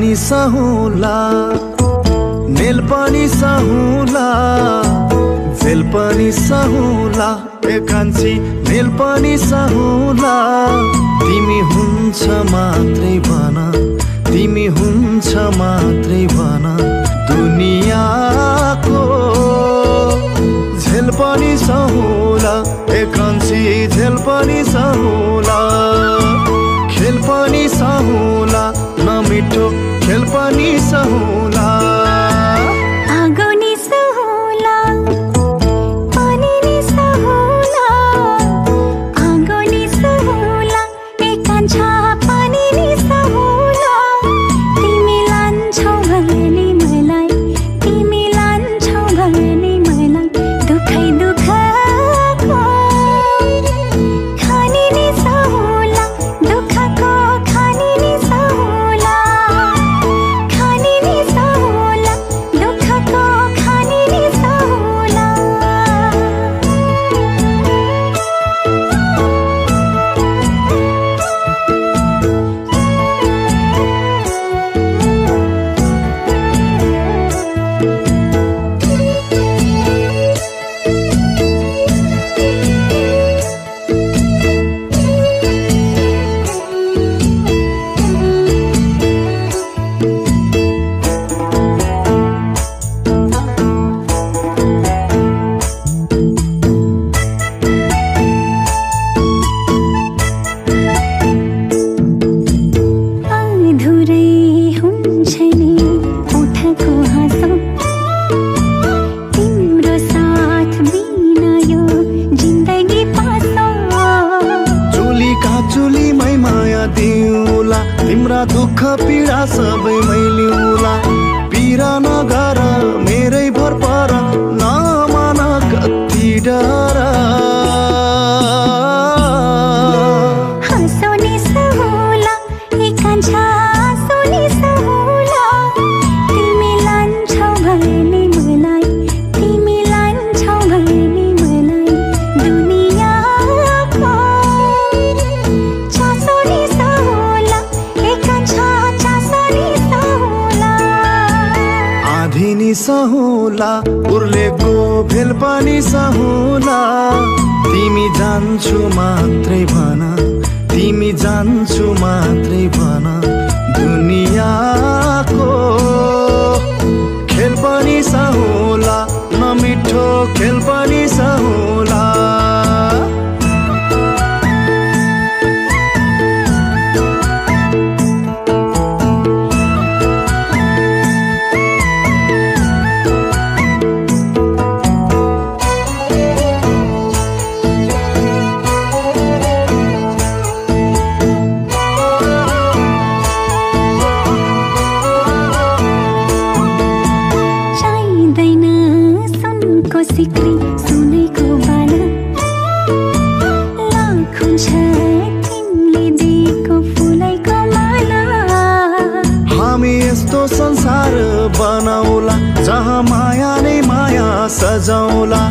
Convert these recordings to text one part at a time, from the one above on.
पनि सहुला नेल पनि सहुला झेल पनि सहुला ए कान्छी नेल पनि सहुला तिमी हुन्छ मात्रै भन तिमी हुन्छ मात्रै भन दुनियाको झेल पनि सहुला ए कान्छी झेल पनि सहुला खेल पनि सहुला नमिठो खेल पनि सहुला आगो नि सहुला पानी नि सहुला आगो नि सहुला ए कान्छा पानी नि सहुला तिमी लान्छौ भने मलाई तिमी लान्छौ भने मलाई दुखै दुखको खानी नि सहुला दुखको खानी नि सहुला खानी नि सहुला दुखको खानी नि सहुला अधुरै हुन्छ नि ओठको हाँसो तिम्रो साथ बिना यो जिन्दगी पासो चुलीका चुलीमै माया दिउला तिम्रा दुःख पीडा सबै मैलिउला पीडा नगर मेरै भर पर नमान कति डर हाँसो नि सहुला ए कान्छा हाँसो नि सहुला तिमी लान्छौ भने मलाई तिमी लान्छौ भने मलाई दुनियाको चासो नि सहुला ए कान्छा चासो नि सहुला आधी नि सहुला उर्लेको भेल पनि सहुला तिमी जान्छु मात्रै भन तिमी जान्छु मात्रै भन दुनियाको खेल पनि सहुला नमिठो खेल पनि सहुला चाहिँदैन सुनको सिक्री सुनेको बाला लाख हुन्छ तिमीले दिएको फुलैको माला हामी यस्तो संसार बनाउला जहाँ माया नै माया सजाउला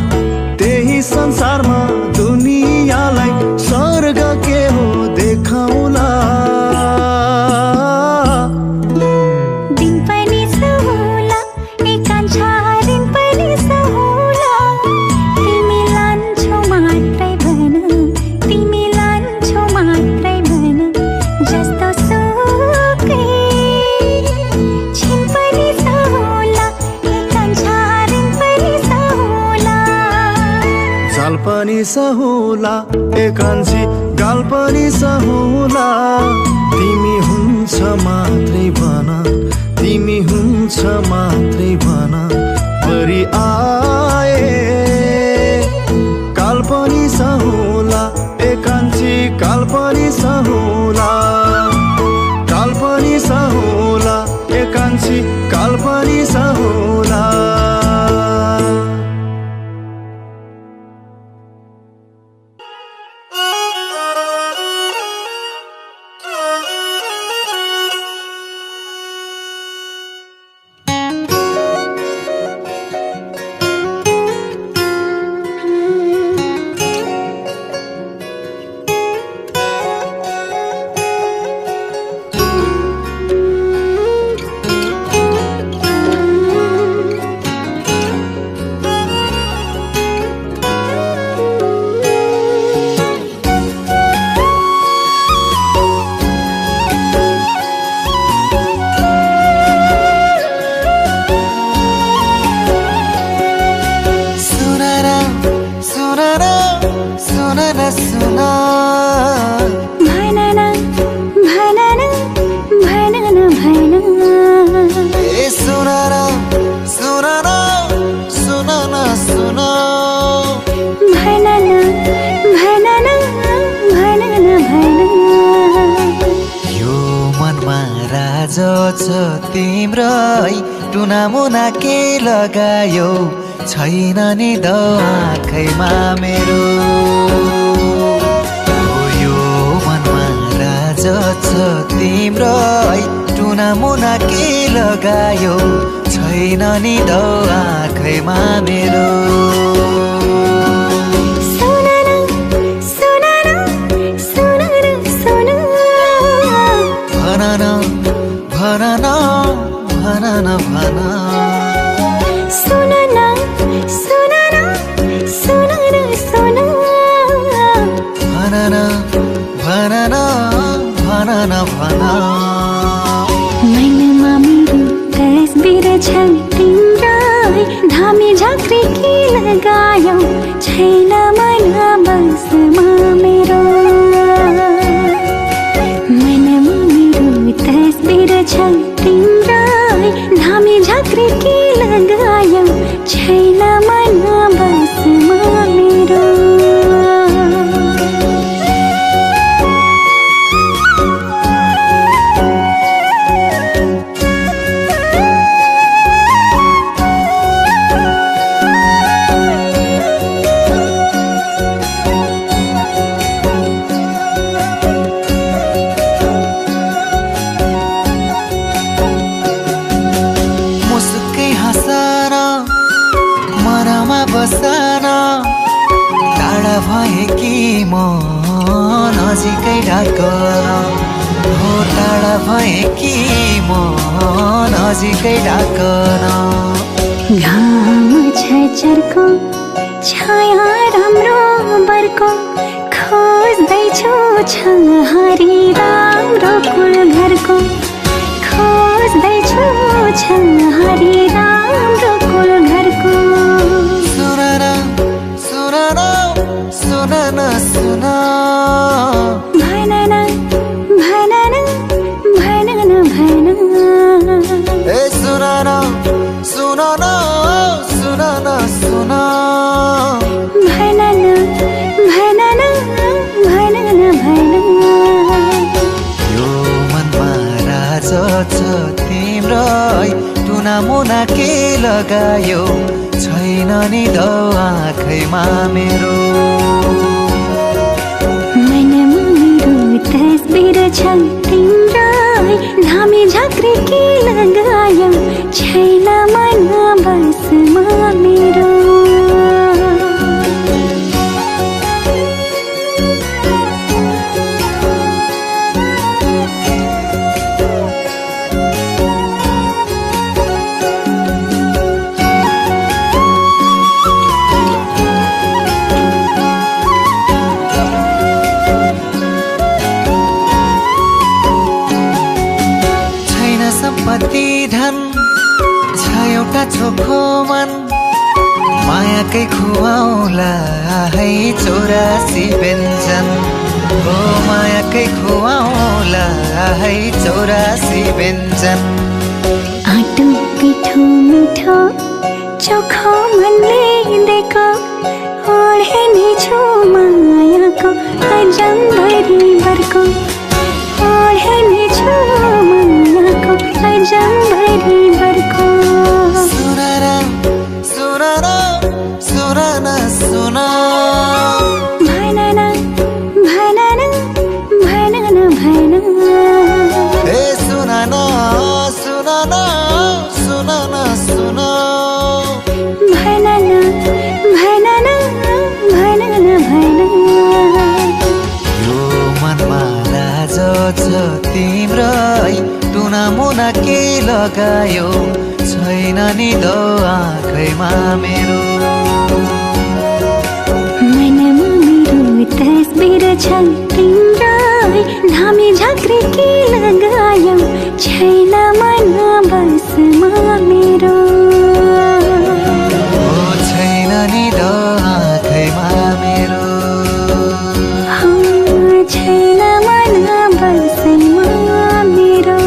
त्यही संसारमा दुनियाँलाई स्वर्ग के हो देखाउला दिन पनि सहुला ए कान्छा दिन पनि सहुला तिमी लान्छौ मात्रै भन तिमी लान्छौ मात्रै भन जस्तो सुकै छिन पनि सहुला ए कान्छा दिन पनि सहुला जाल पनि सहुला ए कान्छी गाल पनि सहुला तिमी हुन्छ मात्रै भन तिमी हुन्छ मात्रै भन परि आए काल पनि सहुला ए कान्छी काल पनि सहुला काल पनि सहुला ए कान्छी काल पनि सहुला तिम्रै टुनामुना के लगायो छैन नि द आँखैमा मेरो यो मनमा राज छ तिम्रै टुनामुना के लगायो छैन नि द आँखैमा मेरो भनन भन सुन न सुन न सुन न सुन भनन भनन भनन भन मनमा मेरो तस्बिर छ तिम्रै धामी झाँक्री के लगायो छैन मन बसमा मेरो मनमा मेरो तस्बिर छ तिम्रै धामी झाँक्री के लगायो छैन मन बसमा मेरो बसन टाढा भए कि म नजिकै डाकन हो टाढा भए कि म नजिकै डाकन घाम छ चर्को छाया राम्रो बर्को खोज्दैछु छहारी राम्रो कुल घरको खोज्दैछु छहारी राम्रो कुल घरको सुन सुन भनन भनन भनन भन ए सुन सुन सुन सुन भनन भनन भनन भन यो मनमा राज छ तिम्रै टुनामुना के लगायो छैन नि द आँखैमा मेरो मनमा मेरो तस्बिर छ तिम्रै धामी झाँक्री के लगायो छैन मन बसमा मेरो सम्पत्ति धन छ एउटा छोखो मन मायाकै खुवाउला है 84 व्यञ्जन हो मायाकै खुवाउला है 84 व्यञ्जन आटो पिठो मिठो चोखो मनले देखो ओढे नि छु मायाको अजम्भरी बर्को ओढे नि छु मायाको अजम्भरी बर्को सुन सुन सुन सुन भनन भनन भनन भन ए सुन सुन सुन भनन भनन भनन भन यो मनमा राज छ तिम्रै टुनामुना के लगायो छैन नि द आँखैमा मेरो मनमा मेरो तस्बिर छ तिम्रै धामी झाँक्री के लगायो छैन मन बसमा मेरो छैन नि द आँखैमा मेरो छैन मन बसमा मेरो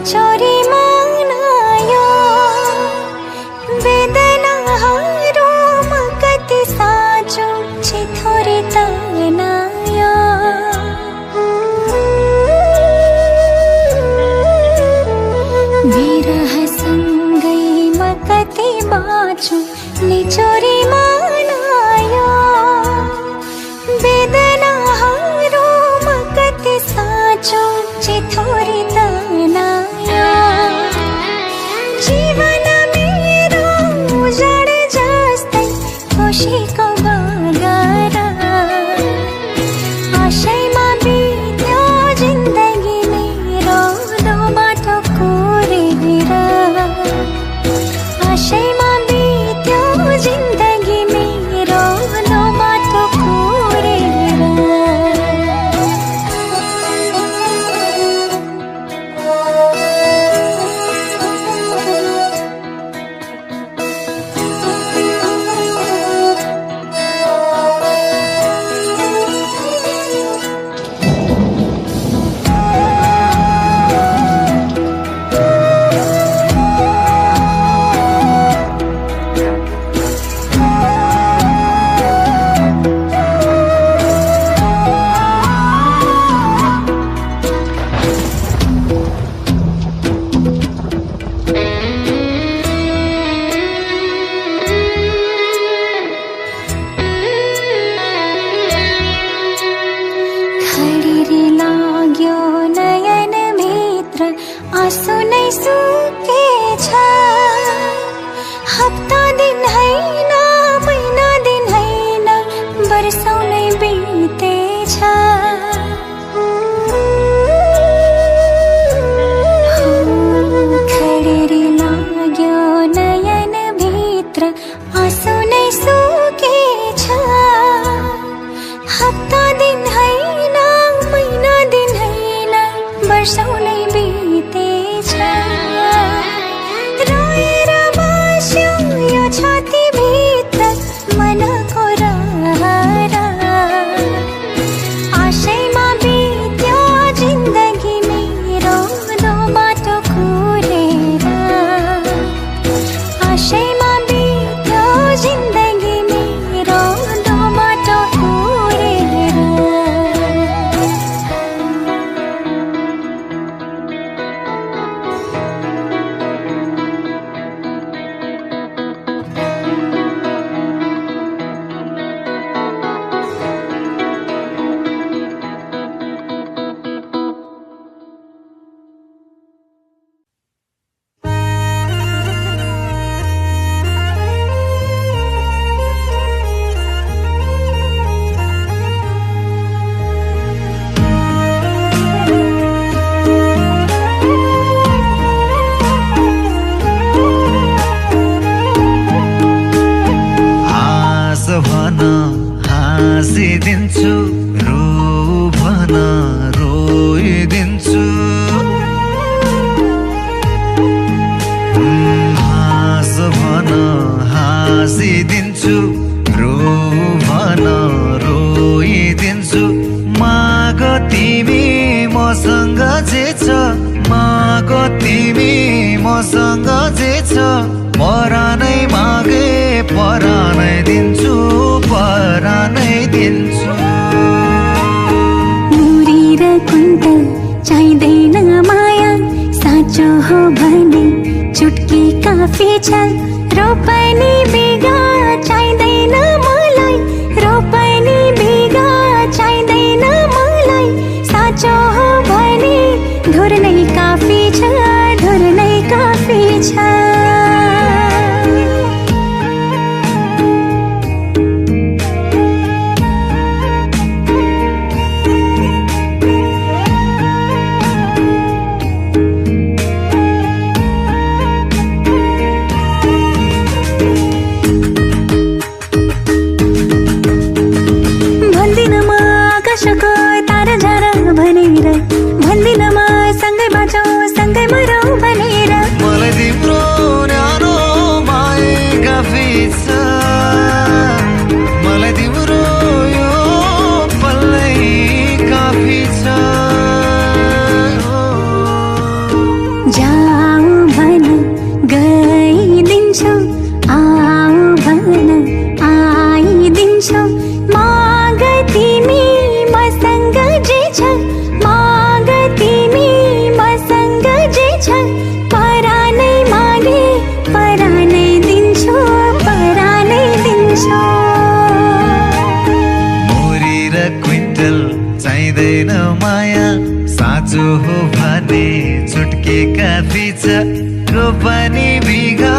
निचोरी मनायो वेदनाहरूमा कति साँचो छिथोरी तनायो विरहसँगै म कति बाँचु निचोरी मनायो वेदनाहरूमा कति साँचो छिथोरी तनायो जीवन मेरो उजाड जस्तै खुसीको बगरा आशैमा बित्यो जिन्दगी मेरो दो बाटो कोरेर आशैमा बित्यो जिन्दगी मेरो दो बाटो कोरेर खडेरी लाग्यो नयन भित्र आँसु नै सुकेछ हप्ता दिन हैन महिना दिन हैन वर्षौं नै बितेछ खडेरी लाग्यो नयन भित्र आँसु नै सुकेछ हप्ता दिन हैन महिना दिन हैन वर्षौं नै बितेछ रोएर बस्यो यो छातीभित्र मनको रहर आशैमा बित्यो जिन्दगी मेरो दो बाटो कोरेर आशैमा बित्यो जिन्दगी मेरो दो बाटो कोरेर हाँसिदिन्छु रो भन रोइदिन्छु हाँस भन हाँसिदिन्छु रो भन रोइदिन्छु माग तिमी मसँग जे छ माग तिमी मसँग जे छ परानै मागे परानै दिन्छु परानै दिन्छु मुरी र कुन्तल चाहिँदैन माया साँचो हो भने चुटकी काफी छ रोपनी बिगा चाहिँदैन मलाई रोपनी बिगा चाहिँदैन मलाई साँचो हो भने ढोर नै काफी छ ढोर नै काफी छ साँचो हो भने चुटकेका बीच रोपनी बिघा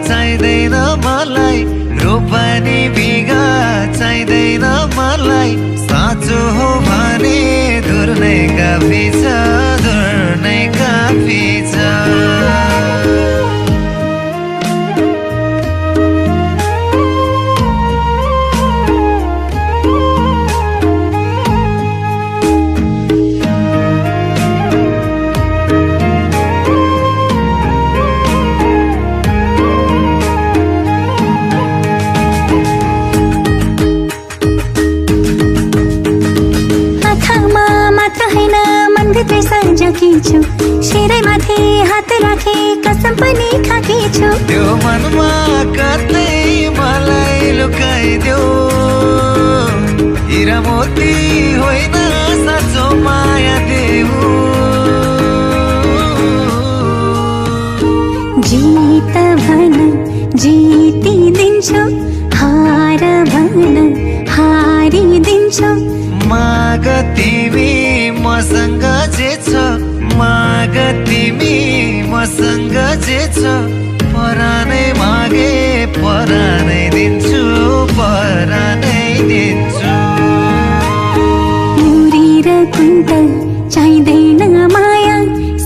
चाहिँदैन मलाई, रोपनी बिघा चाहिँदैन मलाई। साँचो हो भने धुर्नैका बीच, धुर्नैका बीच। छु शिरै माथि हात राखे कसम पनि खाकी छु। त्यो मनमा कतै मलाई लुकाइदेऊ, हिरा मोती होइन साँचो माया देऊ। जीत भन जितिदिन्छु, हार भन हारिदिन्छु। माग तिमी मसँग जे छ, माग तिमी मसँग जे छ। परानै मागे परानै दिन्छु, परानै दिन्छु। मुरी र कुन्तल चाहिँदैन माया,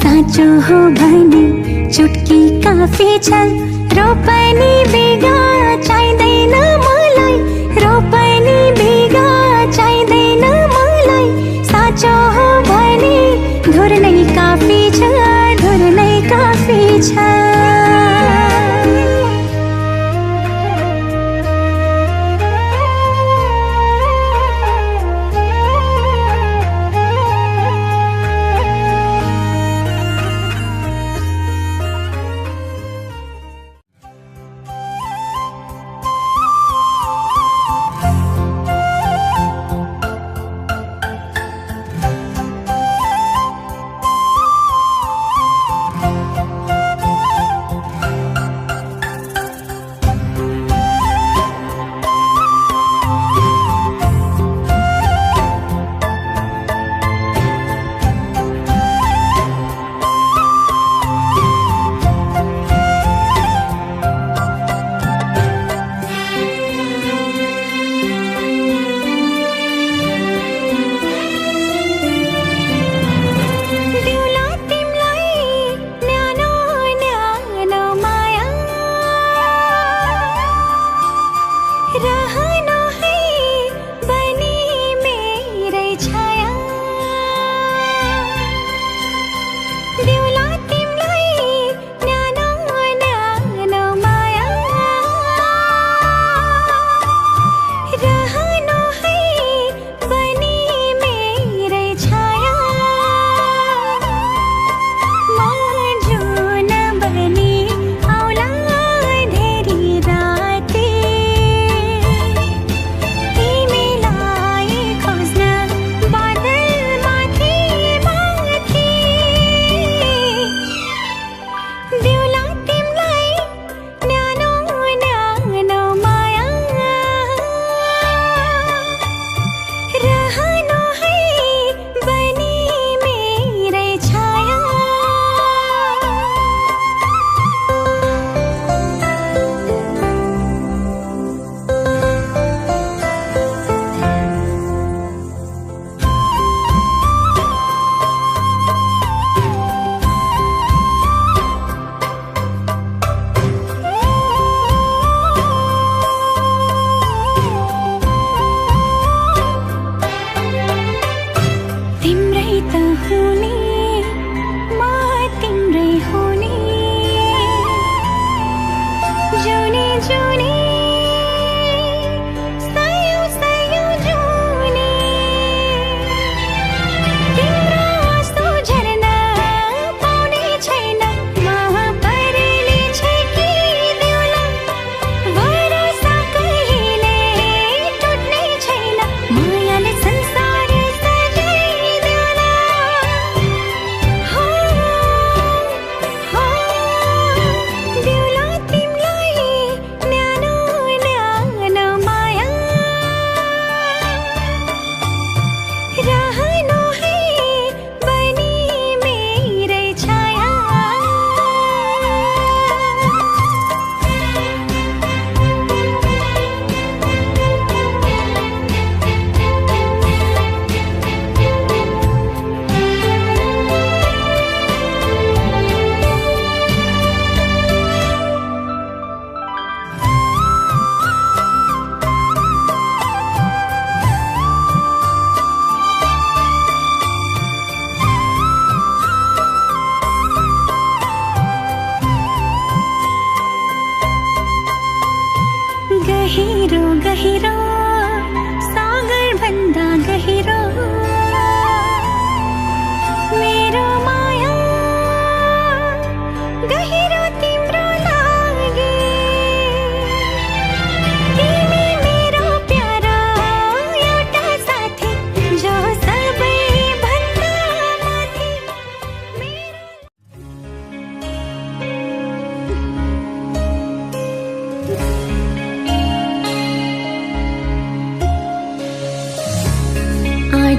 साँचो हो भने चुटकी काफी छ। रोपनी बिगा चाहिँदैन मलाई, रोपनी बिगा चाहिँदैन मलाई। साँचो हो भने धुर्नै काफी छ, धुर्नै काफी छ।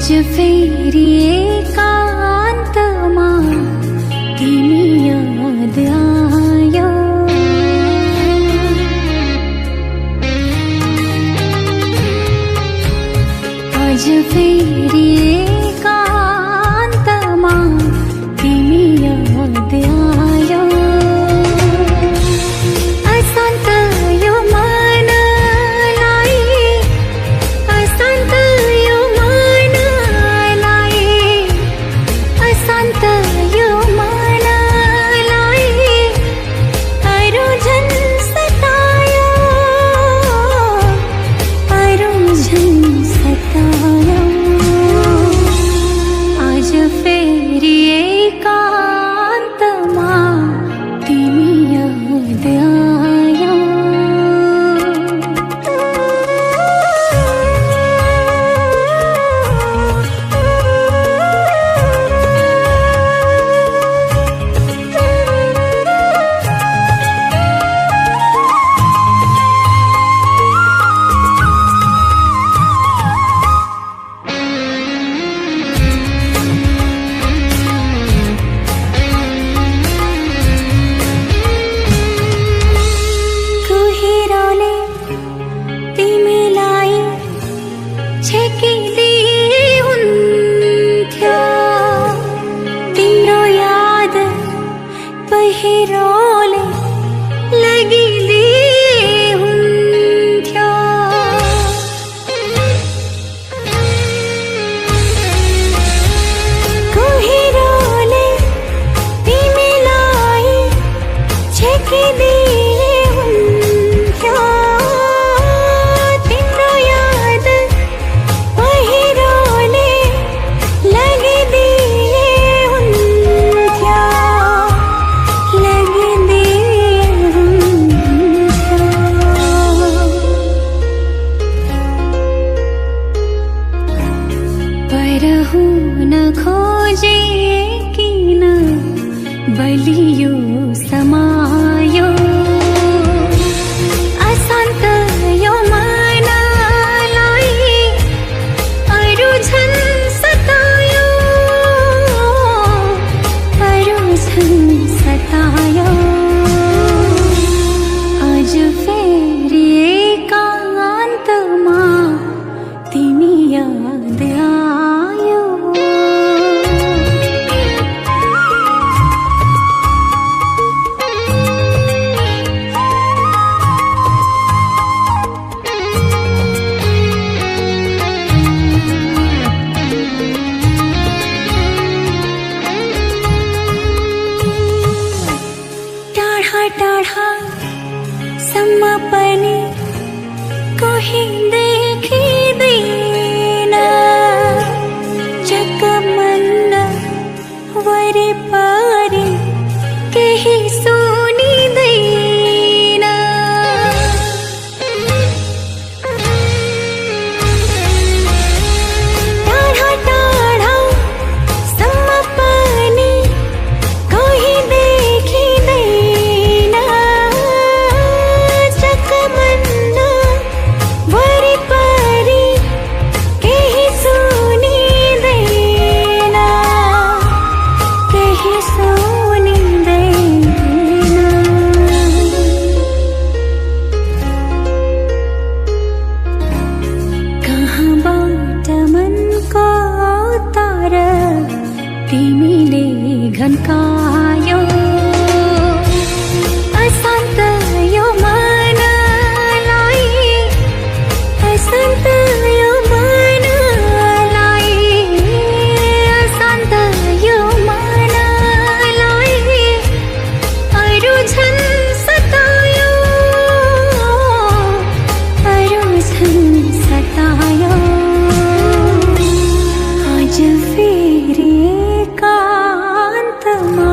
आज फेरि एकान्तमा तिमी याद आयो आज फेरि एकान्तमा तिमी याद आयो अशान्त यो मनलाई अशान्त यो मनलाई अशान्त यो मनलाई अरू झन् सतायो अरू झन् सतायो आज फेरि एकान्तमा तिमी याद आयो कुहिरोले तिमीलाई छेकिदिए हुन्थ्यो तिम्रो याद पहिरोले लगिदिए हुन्थ्यो कुहिरोले तिमीलाई छेकिदिए हुन्थ्यो तिम्रो याद पहिरोले लगिदिए हुन्थ्यो लगिदिए हुन्थ्यो पर हुन खोजे किन बलियो समायो अशान्त यो मनलाई अरू झन् सतायो अरू झन् सतायो आज फेरि एकान्तमा तिमी याद आयो टाढा टाढा सम्म पनि कोही देखिँदैन जगमन्न वरिपरि केही सुनिँदैन टाढा टाढा सम्म पनि कोही देखिँदैन जगमन्न वरिपरि केही सुनिँदैन केही सुनिँदैन कहाँबाट मनको तार तिमीले घन्कायो अशान्त यो मनलाई अशान्त यो मनलाई अशान्त यो मनलाई अरू झन् सतायो अरू झन् सतायो आज फेरि एकान्तमा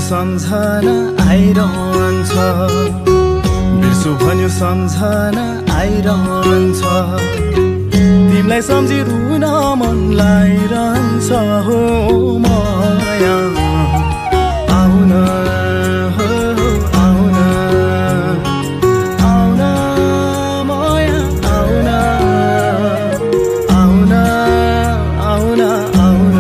सम्झना आइरहन्छ बिर्सु भन्यो सम्झना आइरहन्छ तिमीलाई सम्झी रुन मन लागिरहन्छ हो माया आउन हो आउन आउन माया आउन आउन आउन आउन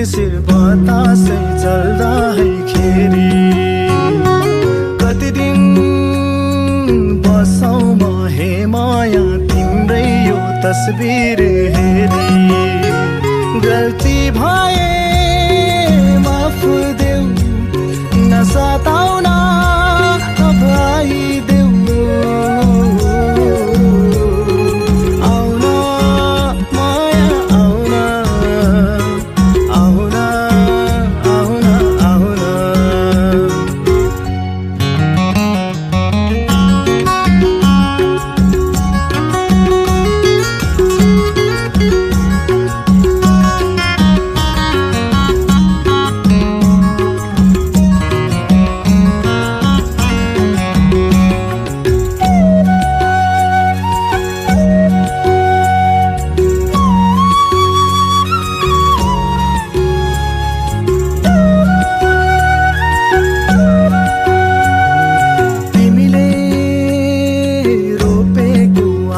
सिर बतासै चल्दा है खेरी कति दिन बसौँ म हे माया तिम्रै यो तस्बिर हेरी गल्ती भए माफ देऊ नसताउन अब आइदेऊ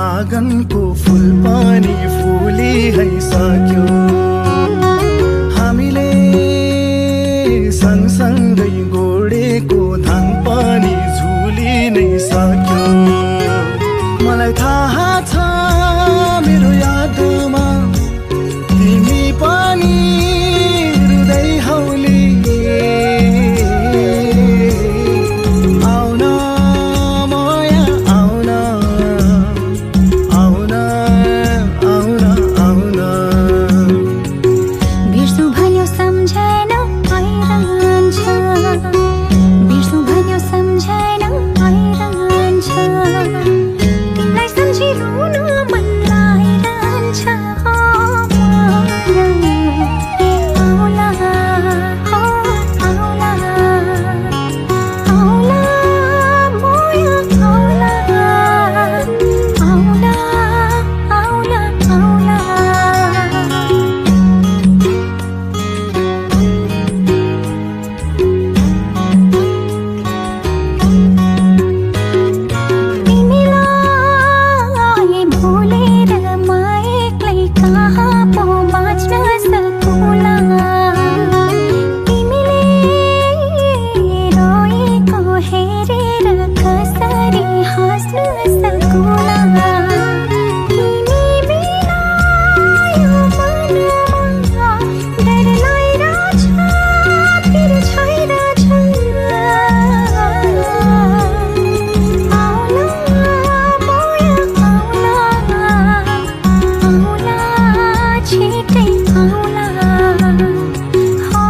आँगनको फूल पनि फुली है सक्यो हामीले सँगसँगै गोडेको धान पनि झुली नै सक्यो मलाई थाहा छ मेरो यादमा तिमी पनि रुँदै हौली आउन माया आउन आउन आउन आउन बिर्सु भन्यो सम्झना आइरहन्छ बिर्सु भन्यो सम्झना आइरहन्छ तिमीलाई सम्झी रुन मन लागिरहन्छ आउला हो आउला आउला मोया आउला आउला आउला आउला तिमीलाई भुलेर म एक्लै कहाँ पो बाँच्न सकौँला तिमीले रोएको हेरेर कसरी हाँस्न सकौँला तिमी बिना यो मनमा डर लागिरहेछ फेरि छैरछ आउला मोया आउला आउला छिटै आउला हो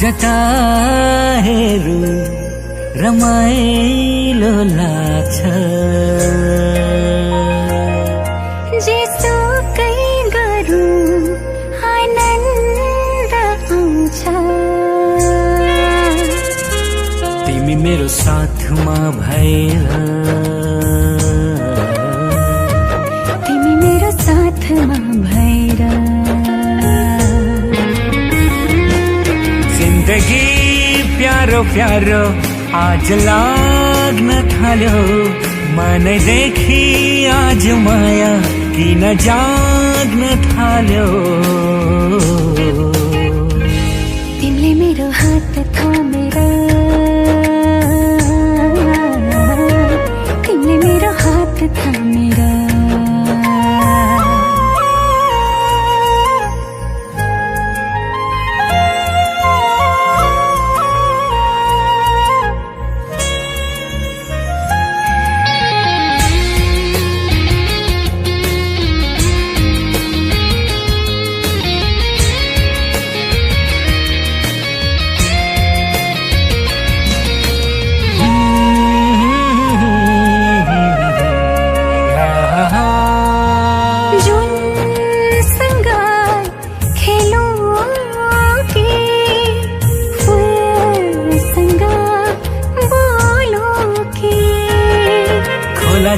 जता हेरु रमाइलो लाग्छ जेसुकै गरौँ आनन्द आउँछ साथमा भएर तिमी मेरो साथमा भएर जिन्दगी प्यारो प्यारो आज लाग्न थाल्यो मनैदेखि आज माया किन जाग्न थाल्यो तिमीले मेरो हात थामेर तिमीले मेरो हात थामेर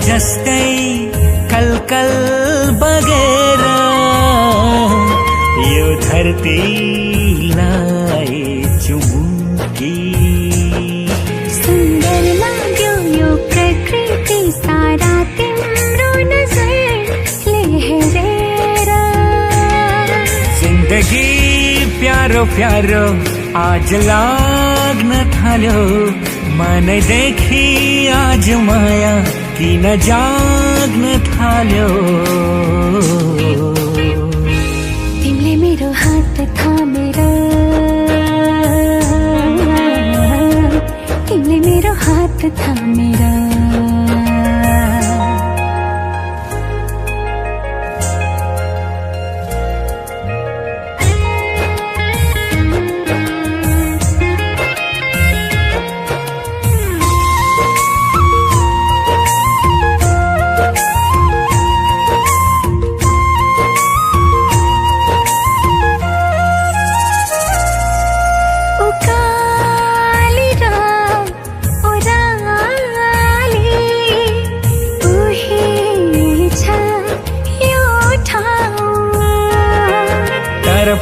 जस्तै कलकल बगेर यो धरतीलाई चुमुकी सुन्दर लाग्यो यो प्रकृति सारा तिम्रो नजरले हेरेर जिन्दगी प्यारो प्यारो आज लाग्न थाल्यो मनैदेखि आज माया किन जाग्न थाल्यो तिमीले मेरो हात थामेर तिमीले मेरो हात थामेर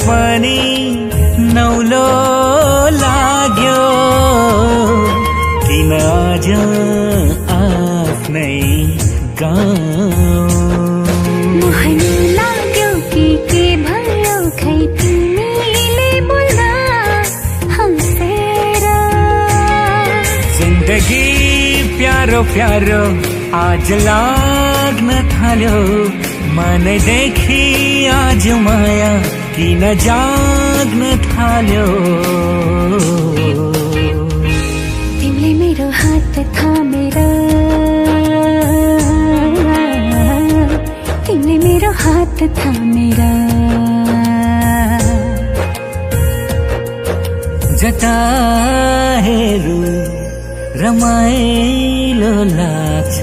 पनि नौलो लाग्यो किन आज आफ्नै गाउँ मोहनी लाग्यो कि के भयो खै तिमीले बोल्दा हँसेर जिन्दगी प्यारो प्यारो आज लाग्न थाल्यो मनैदेखि आज माया किन जाग्न थाल्यो तिमीले मेरो हात थामेर तिमीले मेरो हात थामेर जता हेरु रमाइलो लाग्छ